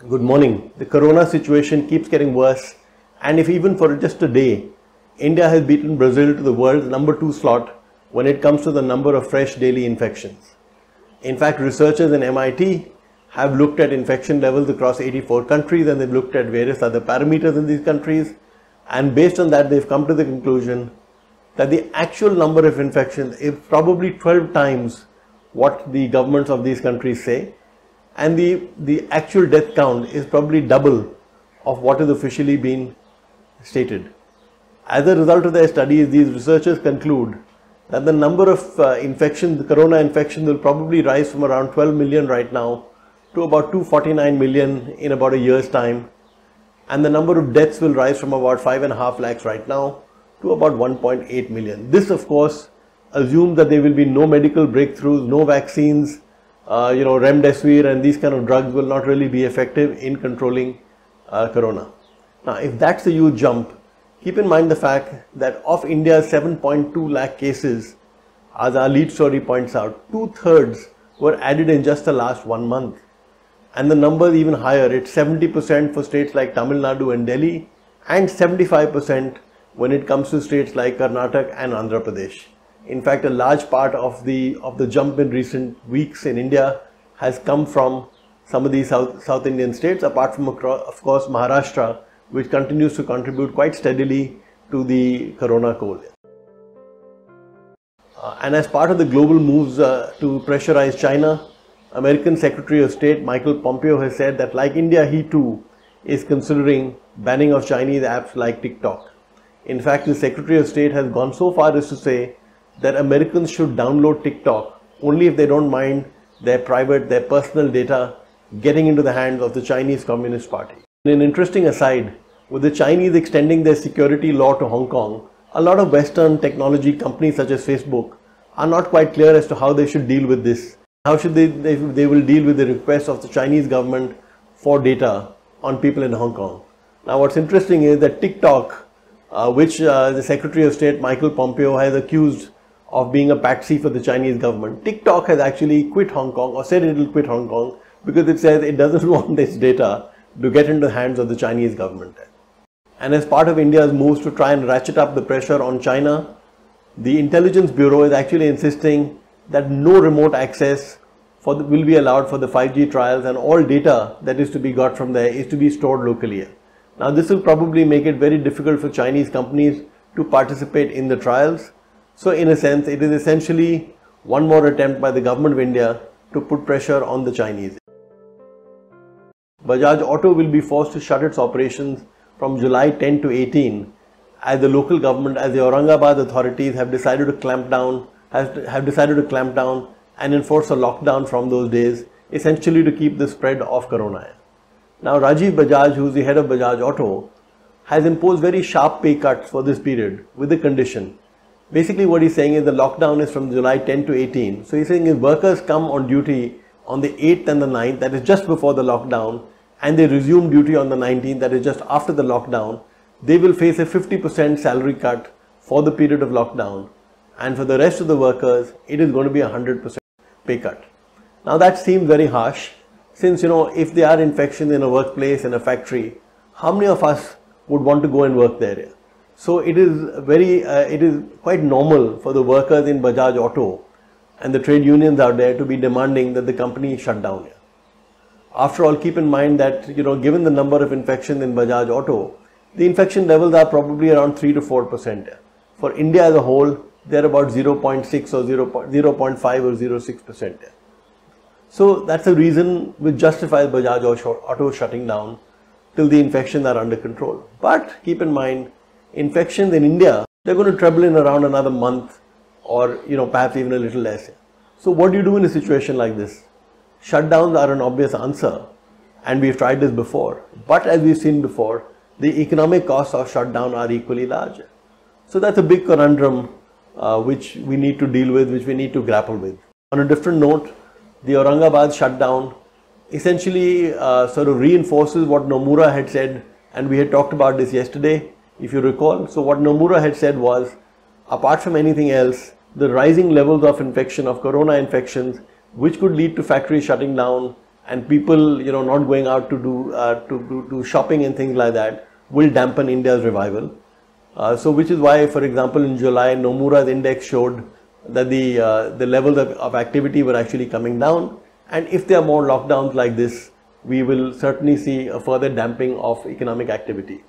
Good morning. The corona situation keeps getting worse, and if even for just a day, India has beaten Brazil to the world's #2 slot when it comes to the number of fresh daily infections. In fact, researchers in MIT have looked at infection levels across 84 countries, and they've looked at various other parameters in these countries, and based on that they've come to the conclusion that the actual number of infections is probably 12 times what the governments of these countries say, and the actual death count is probably double of what is officially been stated. As a result of their studies, these researchers conclude that the number of infections, the corona infections, will probably rise from around 12 million right now to about 249 million in about a year's time, and the number of deaths will rise from about 5.5 lakhs right now to about 1.8 million. This, of course, assumes that there will be no medical breakthroughs, no vaccines, remdesivir and these kind of drugs will not really be effective in controlling corona. Now, if that's a huge jump, keep in mind the fact that of India's 7.2 lakh cases, as our lead story points out, 2/3 were added in just the last 1 month. And the number is even higher. It's 70% for states like Tamil Nadu and Delhi, and 75% when it comes to states like Karnataka and Andhra Pradesh. In fact, a large part of the jump in recent weeks in India has come from some of these South Indian states, apart from, of course, Maharashtra, which continues to contribute quite steadily to the corona coal. And as part of the global moves to pressurize China, American Secretary of State Michael Pompeo has said that, like India, he too is considering banning of Chinese apps like TikTok. In fact, the Secretary of State has gone so far as to say that Americans should download TikTok only if they don't mind their personal data getting into the hands of the Chinese Communist Party. And an interesting aside, with the Chinese extending their security law to Hong Kong, a lot of Western technology companies such as Facebook are not quite clear as to how they should deal with this. How should they will deal with the request of the Chinese government for data on people in Hong Kong. Now, what's interesting is that TikTok, which the Secretary of State Michael Pompeo has accused of being a patsy for the Chinese government, TikTok has actually quit Hong Kong, or said it will quit Hong Kong, because it says it doesn't want its data to get into the hands of the Chinese government. And as part of India's moves to try and ratchet up the pressure on China, the Intelligence Bureau is actually insisting that no remote access will be allowed for the 5G trials, and all data that is to be got from there is to be stored locally. Now, this will probably make it very difficult for Chinese companies to participate in the trials. So in a sense, it is essentially one more attempt by the government of India to put pressure on the Chinese. Bajaj Auto will be forced to shut its operations from July 10 to 18 as the local government, as the Aurangabad authorities have decided to clamp down, and enforce a lockdown from those days, essentially to keep the spread of corona. Now, Rajiv Bajaj, who is the head of Bajaj Auto, has imposed very sharp pay cuts for this period with the condition. Basically, what he's saying is the lockdown is from July 10 to 18. So he's saying if workers come on duty on the 8th and the 9th, that is just before the lockdown, and they resume duty on the 19th, that is just after the lockdown, they will face a 50% salary cut for the period of lockdown. And for the rest of the workers, it is going to be a 100% pay cut. Now, that seems very harsh, since, if there are infections in a workplace, in a factory, how many of us would want to go and work there? So it is quite normal for the workers in Bajaj Auto and the trade unions out there to be demanding that the company shut down. After all, keep in mind that, given the number of infections in Bajaj Auto, the infection levels are probably around 3 to 4%. For India as a whole, they're about 0.6 or 0.5 or 0.6%. So that's a reason which justifies Bajaj Auto shutting down till the infections are under control. But keep in mind, infections in India, they're going to treble in around another month, or perhaps even a little less. So what do you do in a situation like this? Shutdowns are an obvious answer, and we've tried this before. But as we've seen before, the economic costs of shutdown are equally large. So that's a big conundrum which we need to deal with, which we need to grapple with. On a different note, the Aurangabad shutdown essentially sort of reinforces what Nomura had said, and we had talked about this yesterday, if you recall. So what Nomura had said was, apart from anything else, the rising levels of infection, of corona infections, which could lead to factories shutting down and people, not going out to do shopping and things like that will dampen India's revival. So which is why, for example, in July, Nomura's index showed that the levels of activity were actually coming down, and if there are more lockdowns like this, we will certainly see a further damping of economic activity.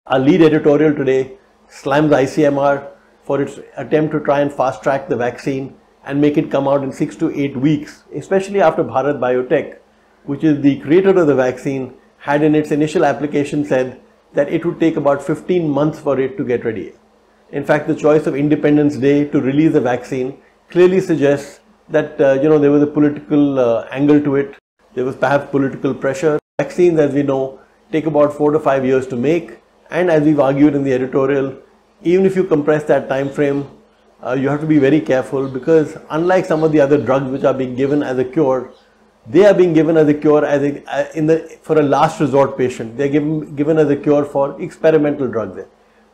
Our lead editorial today slams ICMR for its attempt to try and fast track the vaccine and make it come out in 6 to 8 weeks, especially after Bharat Biotech, which is the creator of the vaccine, had in its initial application said that it would take about 15 months for it to get ready. In fact, the choice of Independence Day to release the vaccine clearly suggests that there was a political angle to it. There was perhaps political pressure. Vaccines, as we know, take about 4 to 5 years to make, and as we've argued in the editorial, even if you compress that time frame, you have to be very careful, because unlike some of the other drugs which are being given as a cure, they are being given as a cure for a last resort patient. They are given as a cure for experimental drugs.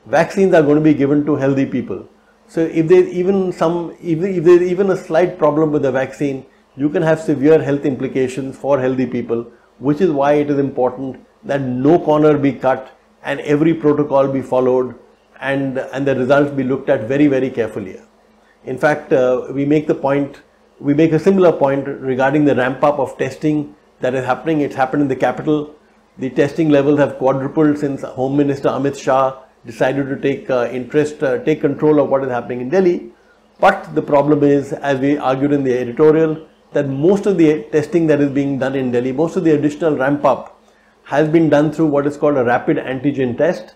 Vaccines are going to be given to healthy people. So if there's even a slight problem with the vaccine, you can have severe health implications for healthy people, which is why it is important that no corner be cut and every protocol be followed, and the results be looked at very, very carefully. In fact, we make a similar point regarding the ramp up of testing that is happening. It's happened in the capital. The testing levels have quadrupled since Home Minister Amit Shah decided to take control of what is happening in Delhi. But the problem is, as we argued in the editorial, that most of the testing that is being done in Delhi, most of the additional ramp up has been done through what is called a rapid antigen test.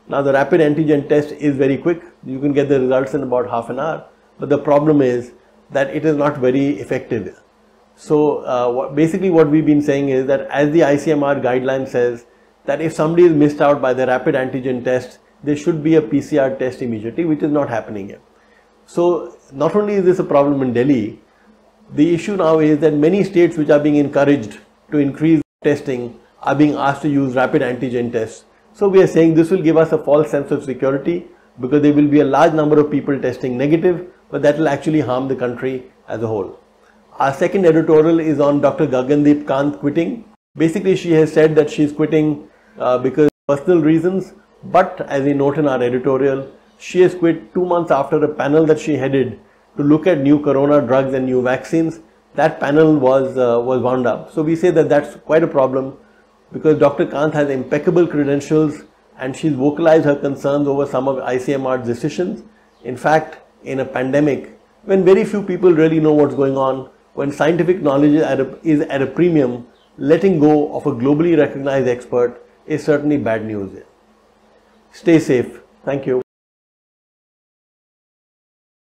Now the rapid antigen test is very quick. You can get the results in about half an hour. But the problem is that it is not very effective. So basically what we've been saying is that, as the ICMR guideline says, that if somebody is missed out by the rapid antigen test, there should be a PCR test immediately, which is not happening here. So not only is this a problem in Delhi, the issue now is that many states which are being encouraged to increase testing are being asked to use rapid antigen tests. So we are saying this will give us a false sense of security, because there will be a large number of people testing negative, but that will actually harm the country as a whole. Our second editorial is on Dr. Gagandeep Kant quitting. Basically, she has said that she is quitting because of personal reasons, but as we note in our editorial, she has quit 2 months after a panel that she headed to look at new corona drugs and new vaccines. That panel was wound up. So we say that that's quite a problem, because Dr. Kant has impeccable credentials and she's vocalized her concerns over some of ICMR's decisions. In fact, in a pandemic, when very few people really know what's going on, when scientific knowledge is at a premium, letting go of a globally recognized expert is certainly bad news. Stay safe. Thank you.